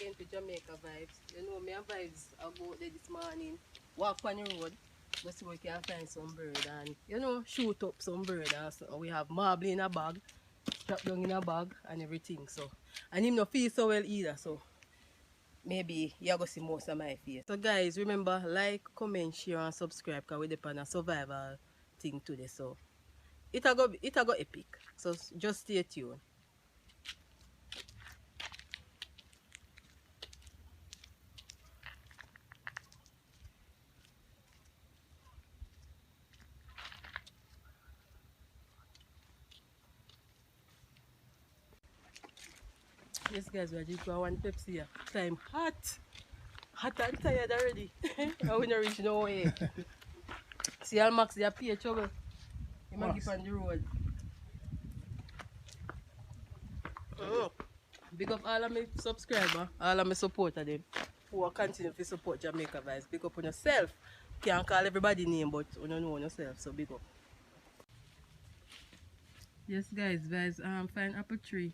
again to Jamaica Vibes. You know, me and Vibes I go out there this morning, walk on the road, go see we can find some bird and, you know, shoot up some bird. And so we have marble in a bag, strap down in a bag and everything. So, and him not feel so well either, so maybe you're going to see most of my face. So guys, remember, like, comment, share and subscribe because we're on a survival thing today. So, it'll go epic. So, just stay tuned. Yes guys, we are drinking one Pepsi here. Time hot. Hot and tired already. I will not reach nowhere. See all Max, they are pay trouble. He might give on the road. Big up all of my subscribers, all of my supporters them who will continue to support Jamaica Vibes. Big up on yourself. Can't call everybody name, but you don't know yourself, so big up. Yes guys, find apple tree.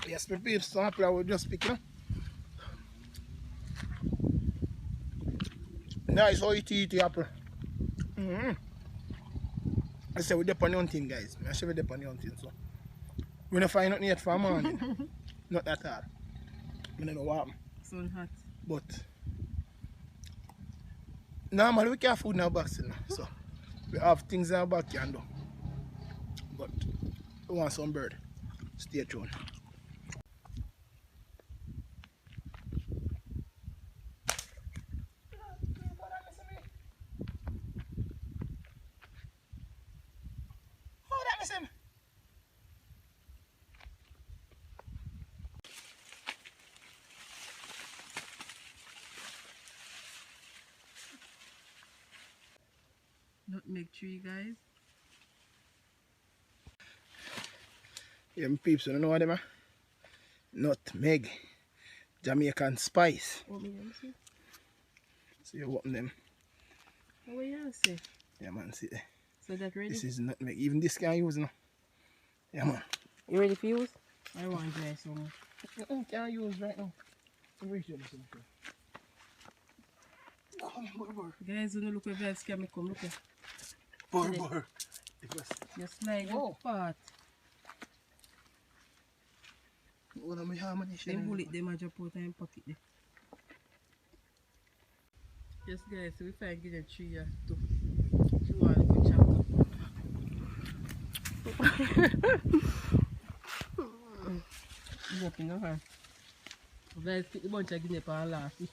Yes, my peeps, some apple I will just pick, you know. Nice how you eat the apple. I say we dip on the hunting, guys. I say we dip on the hunting, so we don't find nothing yet for a morning. Not at all. I don't know what happened. Sun hot. But normally we can't have food in our box, you know. So we have things in our backyard, though. But we want some bird. Stay tuned. Nutmeg tree, guys. Yeah, my peeps, you don't know what them are? Nutmeg. Jamaican spice. What me see? So you open them. What you say? Yeah man, see there. So that ready? This is nutmeg. Even this can use now. Yeah man. You ready for use? I want to try some. Can't use right now. Guys, you know look at that scam come look at. Bur. You slide up part. One of my ammunition. Them bullet them a drop out in pocket there. Yes guys, so we find get a tree here too. She want to chop. Nothing no her. Guys, pick the bunch of guinea and lassie.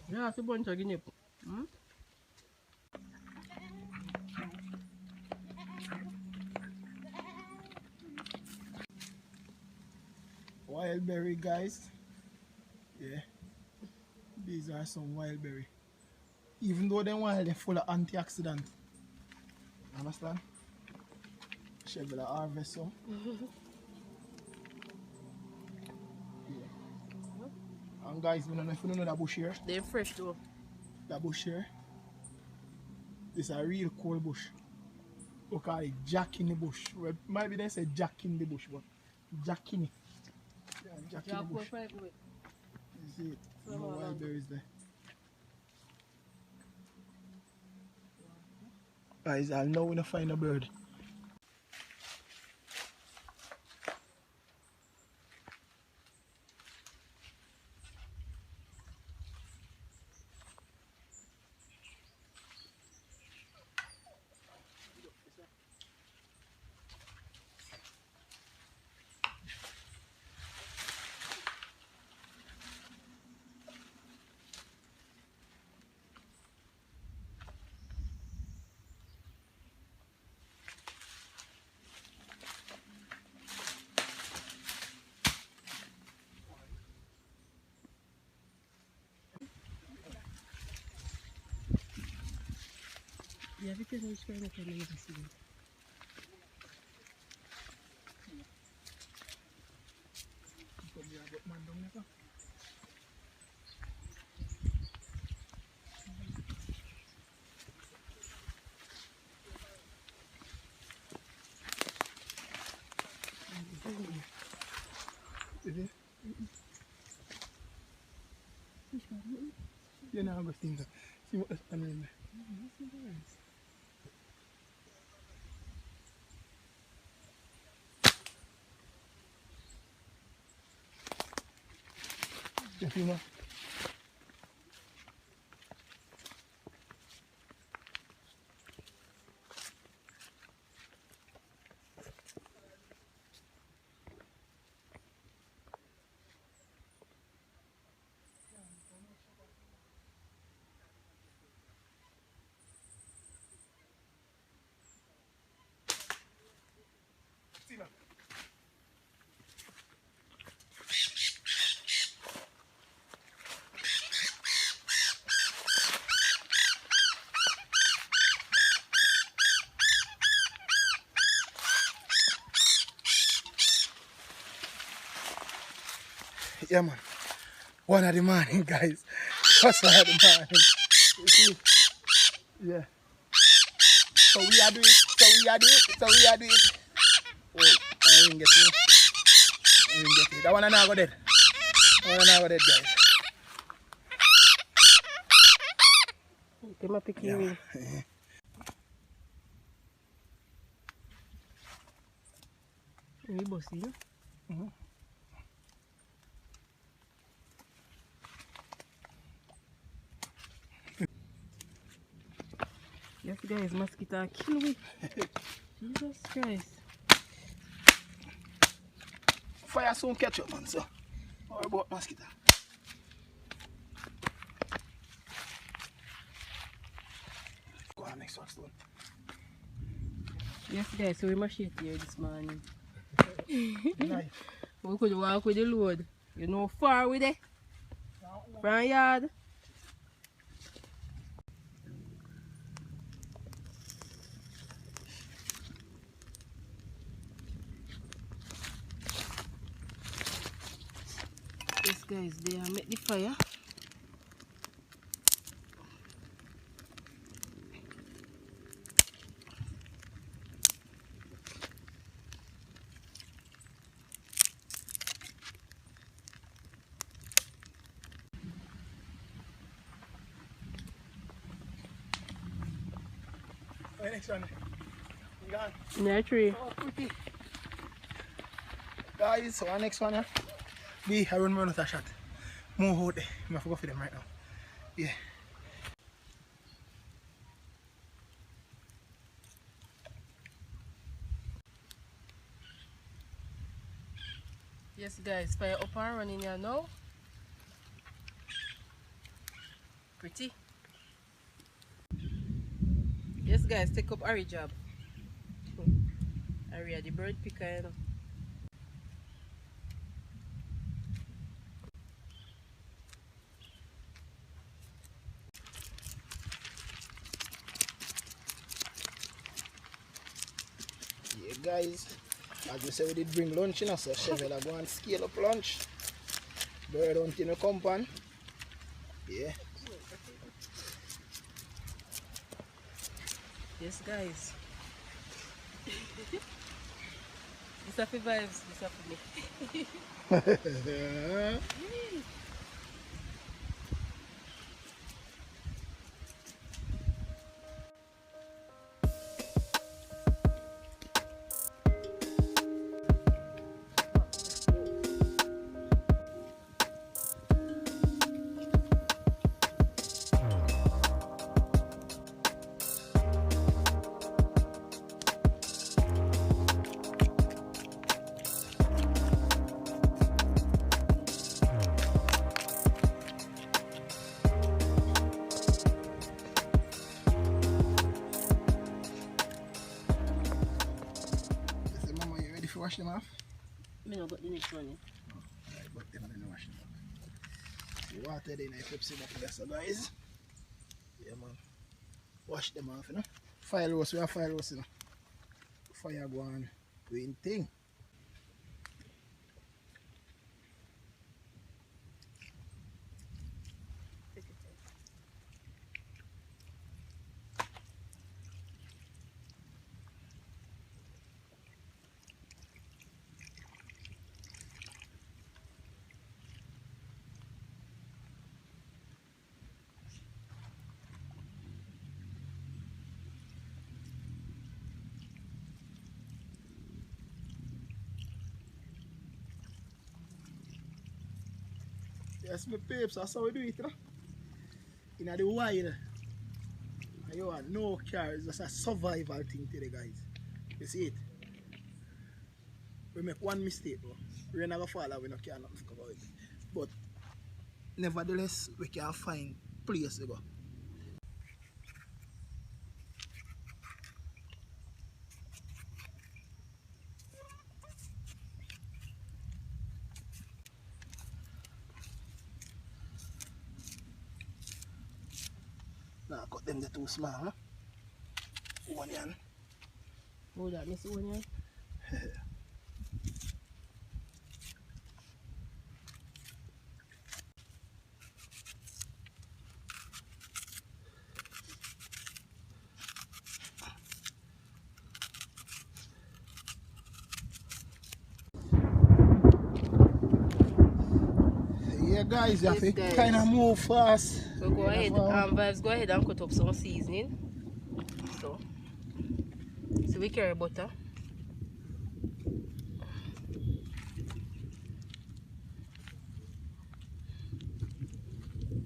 Yeah, it's a bunch of guinea. Wild berry, guys. Yeah. These are some wild berry. Even though they're wild, they're full of antioxidants. Understand? Should be harvest some. Yeah. And guys, we don't know if you know that bush here. They're fresh though. That bush here. This is a real cool bush. We call it Jack in the bush. Well, maybe they say Jack in the bush, but Jack in it. Yeah, Jack in the bush. You see it? No wild berries there. Guys, I'll know when I find a bird. Yeah, because I'm trying to tell you this. Is it? You're not going to see that. See what I mean. You see that? See that? Yeah, man. One of the morning, guys. First one of the morning. You see? Yeah. So we are doing it. So we are doing it. So we are doing it. Oh, I didn't get it. I didn't get it. That one I now go dead. That one I now go dead, guys. Get my picky ring. You bossy, no? Mm-hmm. Yes, guys, mosquito kill me. Jesus Christ. Fire soon catch up, man, so. How about mosquito? Go on, next one, stone. Yes, guys, so we machete here this morning. Nice. We could walk with the load. You know, far with it. Front yard. Yes, guys, they are make the fire. Where next one? You gone? Nursery. Oh, pretty. Guys, so our next one, be I run another shot. More out there. I'm going to go for them right now. Yeah. Yes, guys, fire up and running here now. Pretty. Yes, guys, take up Harry job. Harry, the bird picker, you know. Yeah, guys. As we say, we did bring lunch, you know, so Chevelle are going to scale up lunch. Bird hunting a compound. Yeah. Yes, guys. This happy vibes, this happy me. Wash them off? I don't got the next one. Alright, but them are wash them off. The water in the Pepsi bottle, so guys. Yeah, man. Wash them off, you know. File roast, we have file roast, you know. Fire go on, doing thing. Yes, my papes, that's how we do it, you know. In the wild, you have no car, it's just a survival thing today, guys. You see it? We make one mistake, bro. We're not gonna fall out, we don't care nothing about it. But nevertheless, we can find place to go. Now cut them the too small, huh? Onion. Oh, that miss onion. Yeah, guys, you have Yes, to guys. kind of move fast. So go ahead, Have a- Vibes, go ahead and cut up some seasoning. So we carry butter.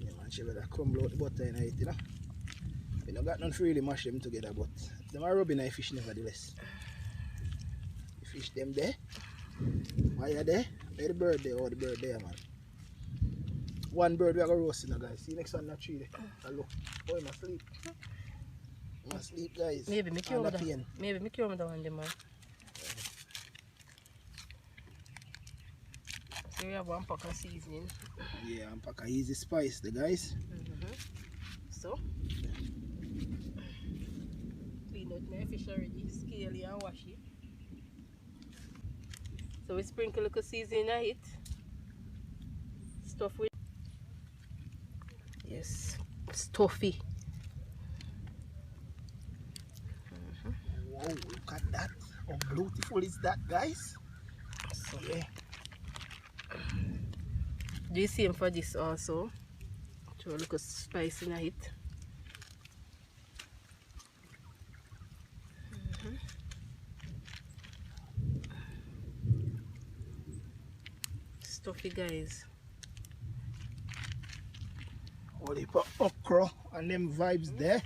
Yeah, man, she better crumble out the butter in it, you know. We don't got none to really mash them together, but them are rubbing a fish nevertheless. The fish them there. Why you there? Where the bird there? Oh, the bird there, man. One bird we are going to roast, you know, guys. See next one, that tree there. Oh, look. Oh, he must sleep. He must sleep, guys. Maybe make you Under over the pain. maybe make you over the one, man. So we have one pack of seasoning. Yeah, and pack a easy spice, the guys. So clean out my fish already, scale it and wash it. So we sprinkle a little seasoning on it. Stuff with yes, stuffy. Wow, look at that. How beautiful is that, guys? So Yeah. do the same for this also. Throw a little spice in it. Stuffy, guys. All the okra and them vibes there.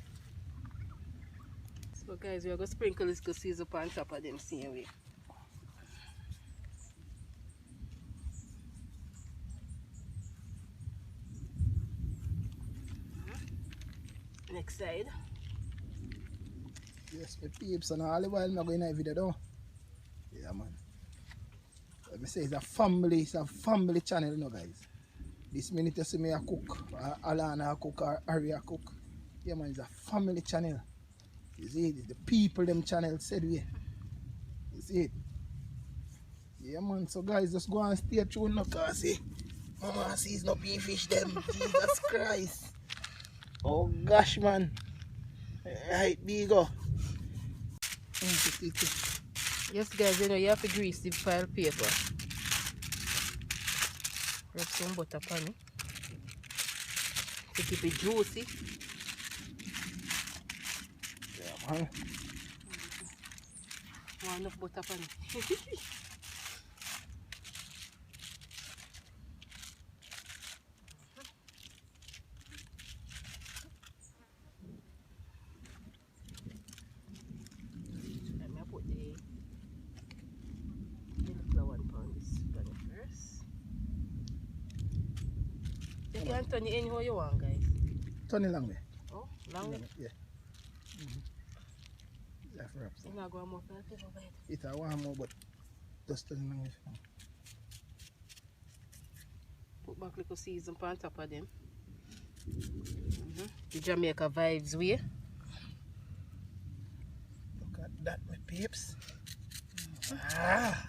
So guys, we are going to sprinkle this seeds up on top of them same way. Next side. Yes, my peeps, and all the while I'm not going to video though. Yeah, man. Let me say it's a family channel, you know, guys. This minute you see me a cook, Alana a cook, or Ari a cook. Yeah, man, it's a family channel. You see it? It's the people them channel said we. You see it? Yeah, man. So guys, just go and stay tuned now, cause see, Mama sees no pea fish them. Jesus Christ. Oh gosh, man. Right, there you go. Yes, guys, you know you have to grease the file paper. Rub some butter on it to keep it juicy. Yeah, man. Want enough butter on it. Let me put the little one on this pan first. You can turn it anyhow you want, guys. Turn it long way. Oh, long way. Yeah. Yeah, for You not go more file paper, but it I want more, but just turn it long way. put back little season on top of them. The Jamaica vibes way. peeps. Ah,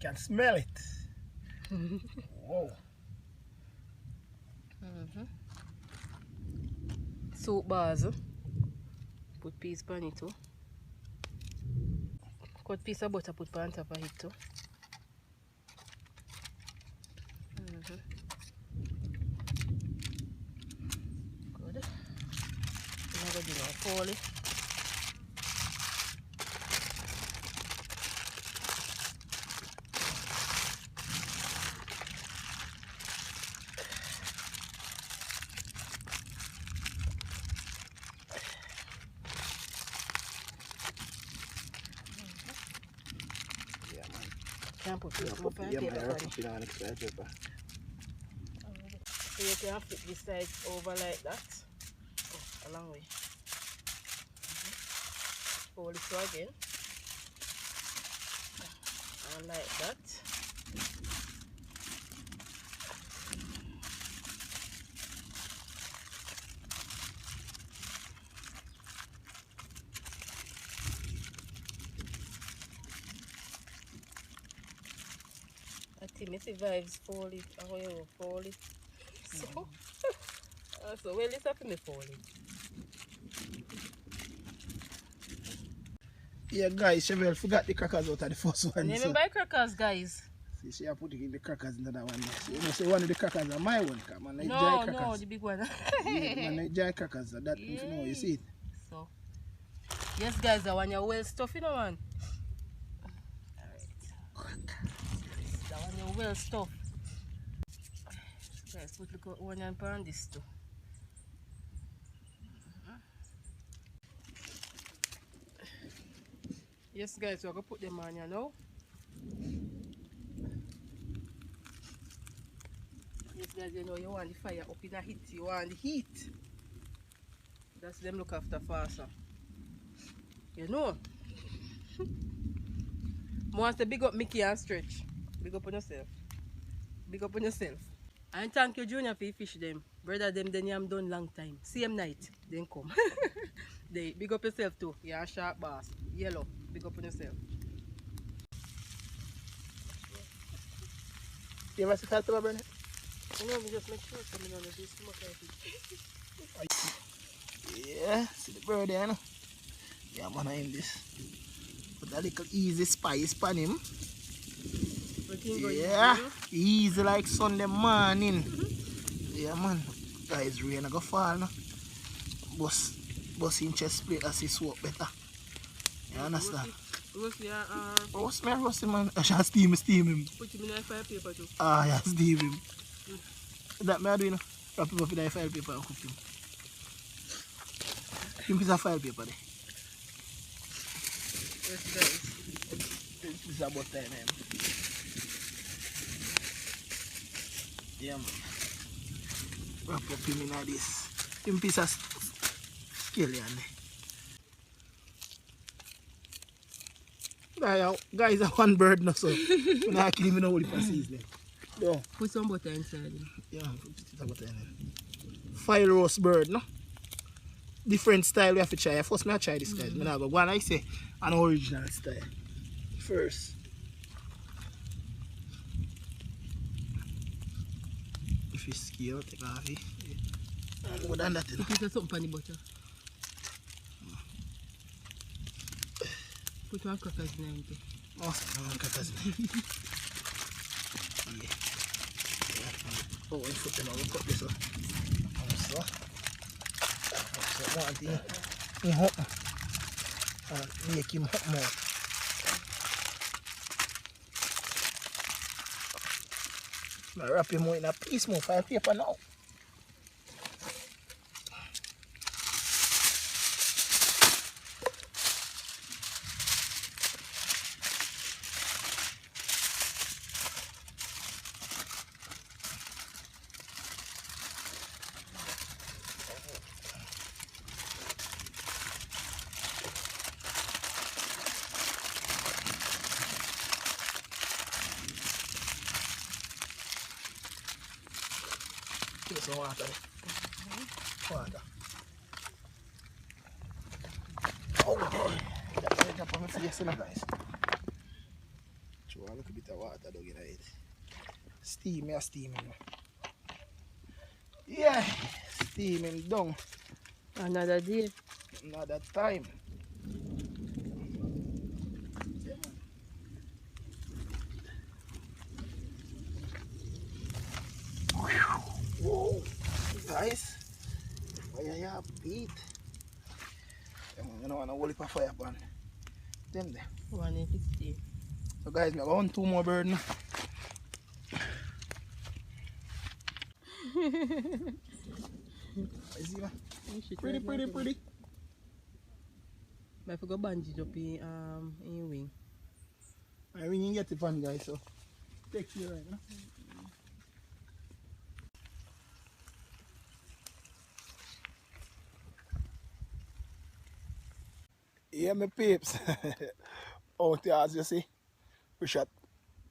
can smell it. Whoa. Soup bars. Put piece pan it too. Cut piece of butter put pan top of it too. Good. Now go do now foley. Can't put it more paper. So you can flip this side over like that. Oh, a long way. Fold it through again. And like that. I think Missy Vibes fold it, how you fold it. So, so well, it's up in me fold it. Yeah, guys, she well forgot the crackers out of the first one. And even buy crackers, guys. See, she put in the crackers into that one. So, you know, so one of the crackers are my one. Man, like No, crackers. no, the big one. Yeah, man, like dry crackers. That, you know, you see it. So, yes, guys, I want your well stuff, you know, man. That one your well stuff. Guys, put little onion pan this too. Yes, guys, we're going to put them on here now. Yes, guys, you know you want the fire up in the heat. You want the heat. That's them look after faster. You know. Want to big up Mickey and Stretch. Big up on yourself. Big up on yourself. And thank you, Junior, for fish them. Brother, them then I'm done long time. Same night, then come. They big up yourself too. You're a sharp boss. Yellow. Big up on yourself. You ever see fat pepper burn it? You know, we just make sure it's coming on the smoke like it. Yeah, see the bird there, no? Yeah, man, I am this. Put a little easy spice pan him. Yeah, easy like Sunday morning. Yeah, man. Guys, rain I go fall, no? Bust in chest plate as he swap better. You understand? Roast me, roast him, man. I shall steam him. Put him in a fire paper too. Ah, yeah, steam him. That me I do, you know? Wrap him up in a file paper and cook him. Him piece of file paper there. Yes, guys. This is about time, man. Yeah, man. Wrap up him in this. Him piece of scallion there. Guys, are one bird now, so I'm not killing him in the whole season. Yeah. Put some butter inside. Yeah, put some butter in there. Fire roast bird, no? Different style we have to try. First, I try this guys. I go one, I say, an original style. First. If you scale, take off it. More than that, you know. Put something on the butter. Put one crackers in there. Awesome, one crackers in there. Yeah. Oh, I put them on, we'll cut this one. So. So, one thing. Hot. And make him hot more. I wrap him more in a piece more file paper now. Put some water. Water. Oh, that's the top of my see yes, guys. Throw a little bit of water down in it. Steam, steaming. Yeah, steaming down. Another day. Another time. Whoa, guys. Fire ya beat. You know, I want to fire pan. Them there. 160. So guys, I want 2 more birds now. See that? Pretty. I forgot bungee jump in wing. I mean, you get the fun, guys, so take care right now. Yeah, my peeps. Out here, as you see, we shot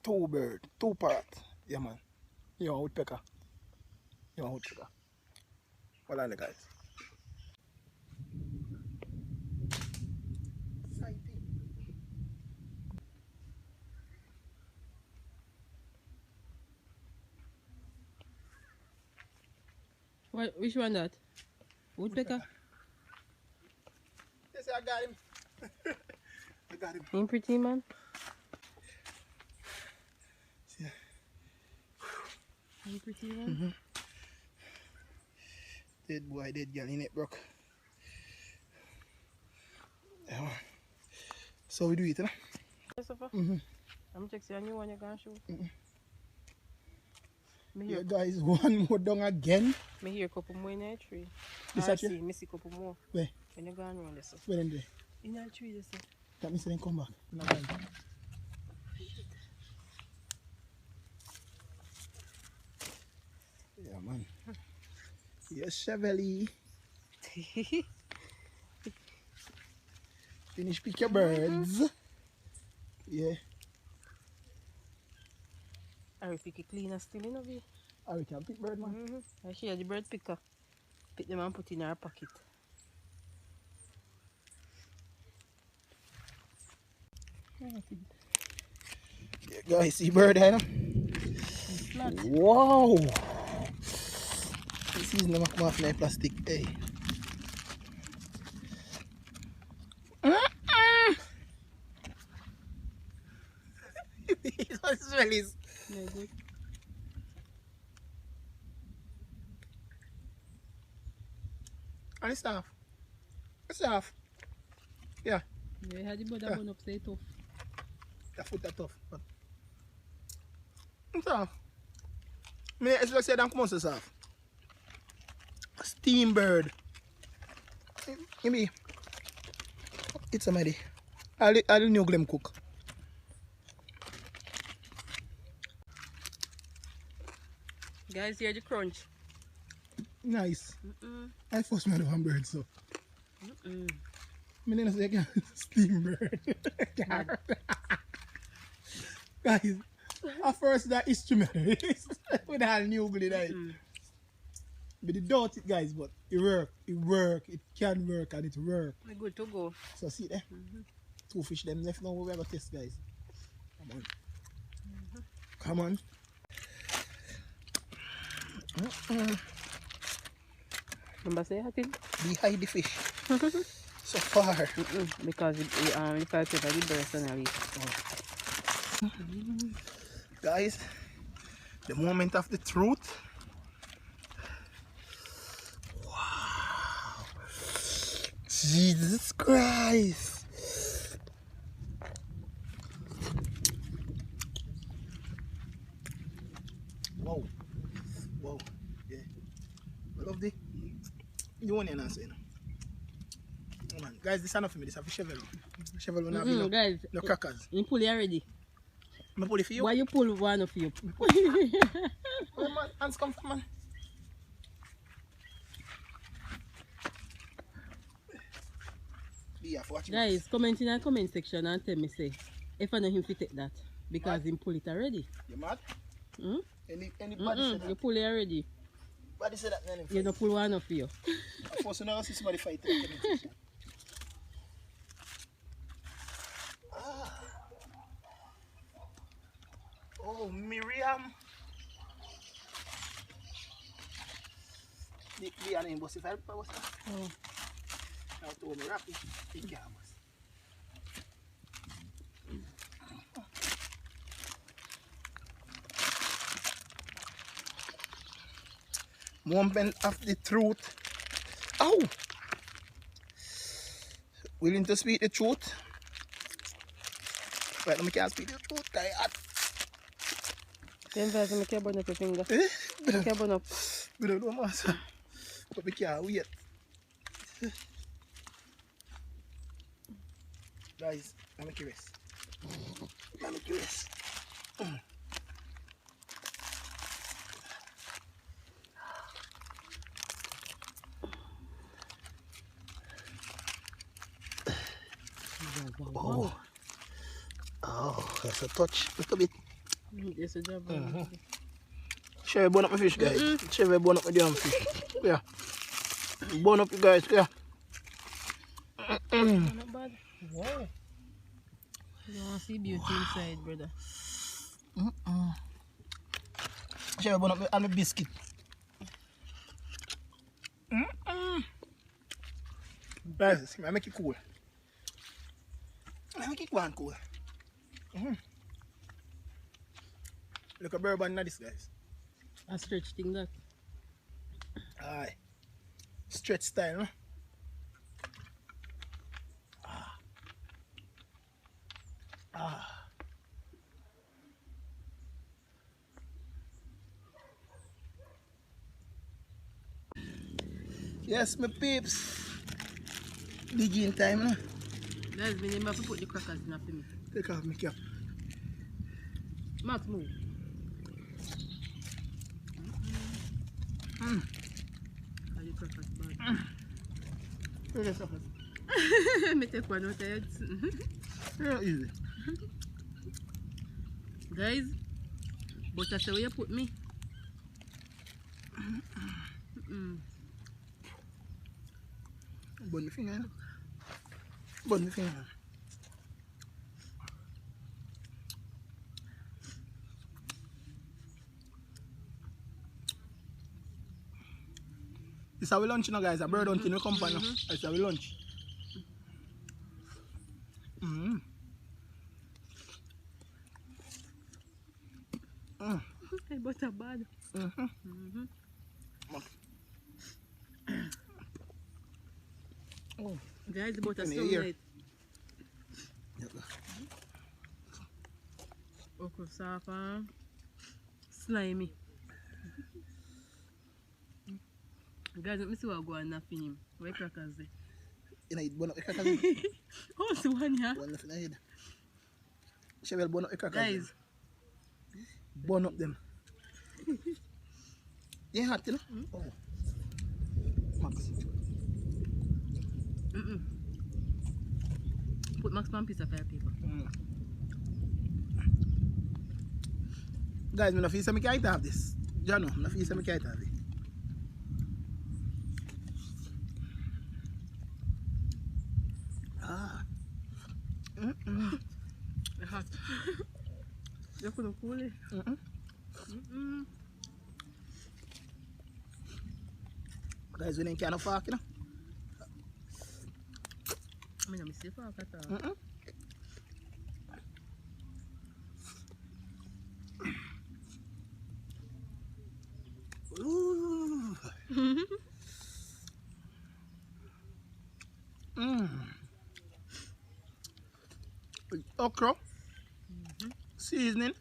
2 birds, 2 parrots. Yeah, man. You want woodpecker? You want woodpecker? Hold on, guys. What? Which one that? Woodpecker? Yes, I got him. I got him. Ain't pretty, man? Yeah. Ain't pretty, man? Dead boy, dead girl in it, bro. Yeah. So we do it, huh? Yes, sir. I'm checking a new one you're going to shoot. Yeah, guys, one more down again. I hear a couple more in that tree. This I actually? see a couple more. Where? When you're going around this. Where them there? In that tree, this. That means they come back. No, guys. Yeah, man. Yes, Chevelle. Finish pick your birds. Yeah. I will pick it clean and still in of it. Oh, we can pick bird, man. I share the bird picker. Pick them and put in our pocket. Yeah, guys, see bird here, no? Wow! This is not come off like plastic, hey. What smell is? Yeah, good. And it's off. It's off. Yeah. Yeah, had the bird Yeah. bone up, say tough. The foot are tough. But it's off. I mean, it's like say them come on, it's off. Steam bird. Give me. It's somebody. I'll new glem cook. Guys, hear the crunch. Nice. I first made one bird, so. I mean, I say steam bird. Guys, at first that instrument with all new glue that. But they doubt it, guys, but it work, it can work, and it work. We're good to go. So see there, 2 fish them left now. We have a test, guys. Come on, come on. Remember say I think? Be hide the fish. So far. Because if I take the birds and I Guys, the moment of the truth. Wow. Jesus Christ. Wow. Wow. Yeah. I love the. You want to answer, you know? Oh, man. Guys, this is enough for me. This is a Chevelle. Chevelle will not be no, guys, no crackers. you pull it already. I pull it for you. Why you pull one of you? Oh, man, hands come from, man. Yeah, for watching. Guys, comment in the comment section and tell me say if I know him to take that because him pull it already. You mad? You Anybody say that? pull it already. Body say that, man. You don't pull one of you. First, you never see somebody fight in the comment section. Oh, Miriam. The other name was if I was now to me rapid. The cameras. Moment of the truth. Ow! Willing to speak the truth. Right, let me can't speak the truth, guy. Then first, I can't burn up your finger. I can't burn up. We don't know, master. But we can't wait. Guys, let me curious. Let me curious. Oh. Oh, that's a touch. Little bit. Yes, a job. Chevy, burn up my fish, guys. Chevy, burn up my damn fish. Yeah. Burn up, you guys. Yeah. Not bad. Wow. You want to see beauty inside, brother. Chevy, burn up my biscuit. Guys, I make it cool. I make it one cool. Look at bourbon in this, guys. A stretch thing that. Aye. Stretch style, no? Yes, my peeps. Digging time, no? Guys, we need to put the crackers in for me. Take off my cap. Max, move. Are the crackers bad? Where the crackers? Me take one out of it. Yeah, easy. Guys, but that's where you put me. Burn the finger, no? Burn the finger. This is our lunch, you know, guys. A bird hunting will come for now. This is our lunch. Hey, butter bad. Oh, guys, the butter in so here. light. Okra soft and slimy. Guys, let me see what go on that film. Where crackers there? You know, burn up the crackers. Oh, it's one here. Burn up in the head. Chevy, burn up the crackers. Guys. Burn up them. They hot, you know? Oh. Max. Put Max on piece of fire paper. Guys, I'm not feel I can't have this. Jano, I'm not feel I can't have it. It's hot. You couldn't cool it. Guys, we didn't can fork, you know? I mean, I'm still fork at all. Ooh. Okra. Seasoning.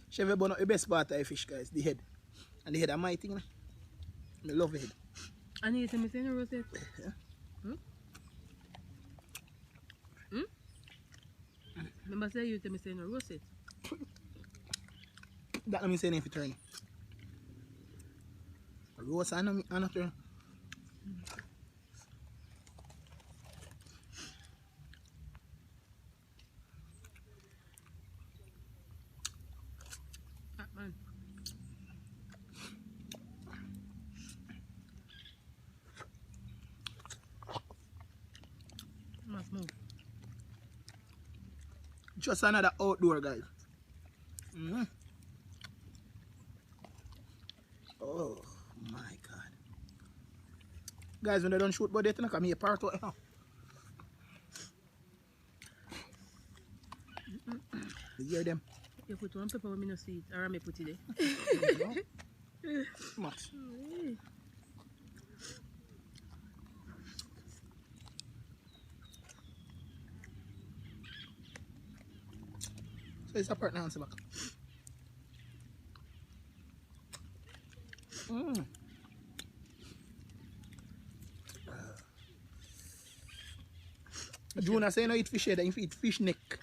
Chevy burn up the best part of the fish, guys, the head. And the head are my thing, you know? I love the head. I need to miss any rosette. Remember say you tell me say no rosette. That let me say if you turn. Roast and not turn. Man. Just another outdoor, guys. Oh my God. Guys, when they don't shoot, but they think I'm here part of it. You hear them? You put one pepper with me no sweet, or I may put it there. Much. So it's a part now, answer back. Juna say no eat fish head, you eat fish neck.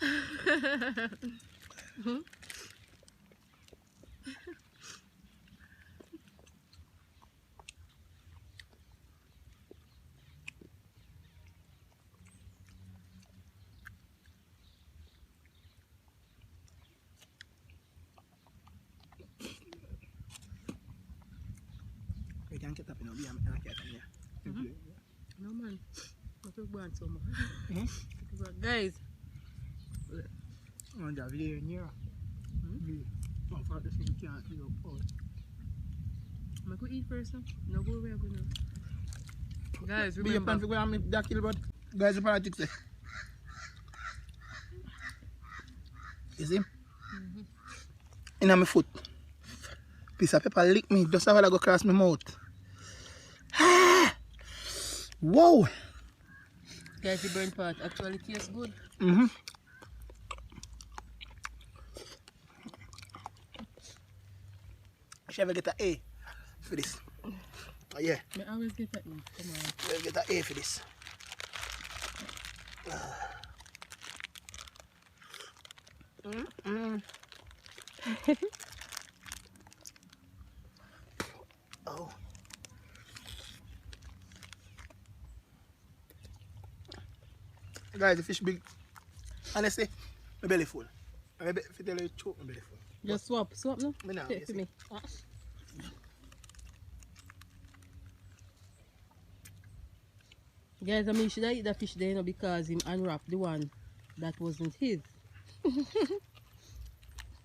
You can't get up in a beer, I can't here. No man, I took one so much. Guys, I'm just here near. I'm for this thing can't eat up. I could eat first now. No go where I go now. Guys, Be a pan for go and make that kill, but guys, the politics there. You see? In my foot. Piece of pepper lick me just a while ago across my mouth. Whoa! Guys, the burnt part actually tastes good. Shall we get an A for this? Oh, yeah. I always get that in. Come on. We'll get an A for this. Oh. Guys, the fish big. Honestly, my belly full. If you tell you the truth, my belly full. Just swap no? Me now, Take you for see. me. Guys, I mean, should I eat that fish there, you know, because him unwrapped the one that wasn't his.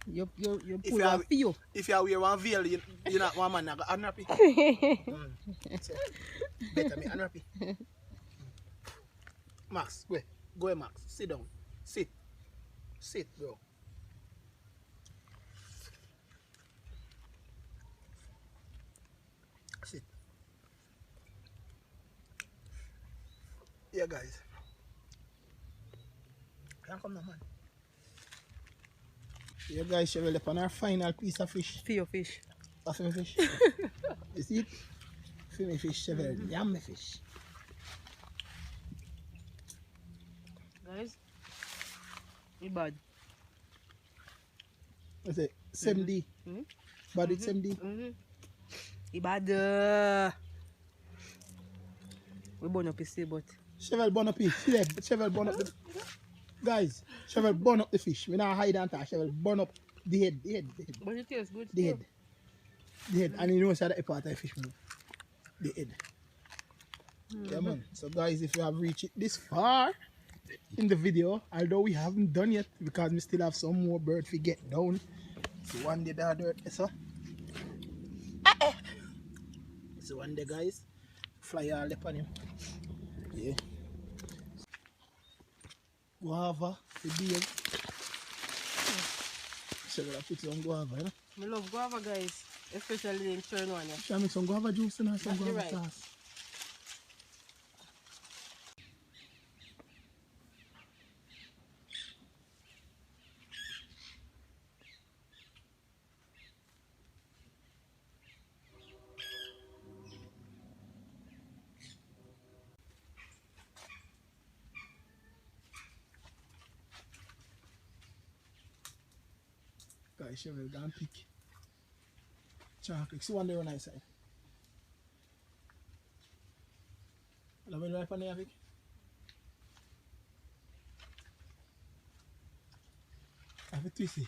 you pull off for you. If you wear one veil, you're not one man, I unwrap it. So, better me unwrap it. Max, go ahead, Max. Sit down. Sit, bro. Sit. Yeah, guys. Can't come now, man. Yeah, guys, she will on our final piece of fish. For your fish. That's my fish. You see it? For my fish, she will yam my fish. Guys, it's bad. What's it? 7D. Bad with 7D. It's bad. We burn up his but. Cheval burn up it. See that? Cheval burn up the... Guys, Cheval burn up the fish. We not hide and talk. Cheval burn up the head. But it tastes good. The head. And you know what's the part of the fish, man? The head. Yeah, man. So guys, if you have reached it this far in the video, although we haven't done yet because we still have some more bird to get down. So one day the other, so one day, guys, fly all up on him. Yeah. Guava, the big. So I put some guava, you know? I love guava, guys, especially in churn one. Shall I make some guava juice and some guava right. sauce? Guys, she will go and pick chocolate. See one there on the side. Love it right on there, Vic. I have a twisty.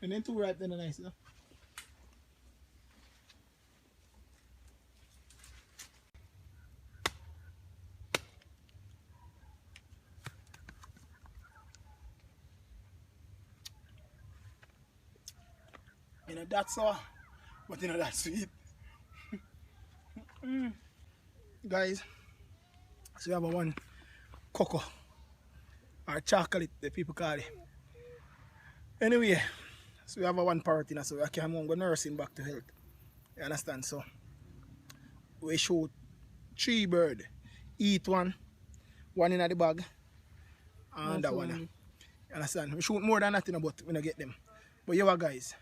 And then two right then the nice, you know? know that sour, but you know that sweet. Guys, so we have a one cocoa or chocolate, the people call it. Anyway, so we have a one parrot in us, so we can go nursing back to health. You understand? So we shoot 3 birds, eat one in the bag, and that one. You understand? We shoot more than that, but we don't get them. But yeah, guys,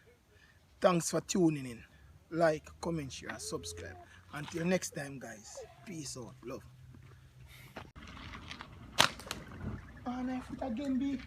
thanks for tuning in. Like, comment, share, subscribe. Until next time, guys. Peace out. Love. Oh, no, again, B.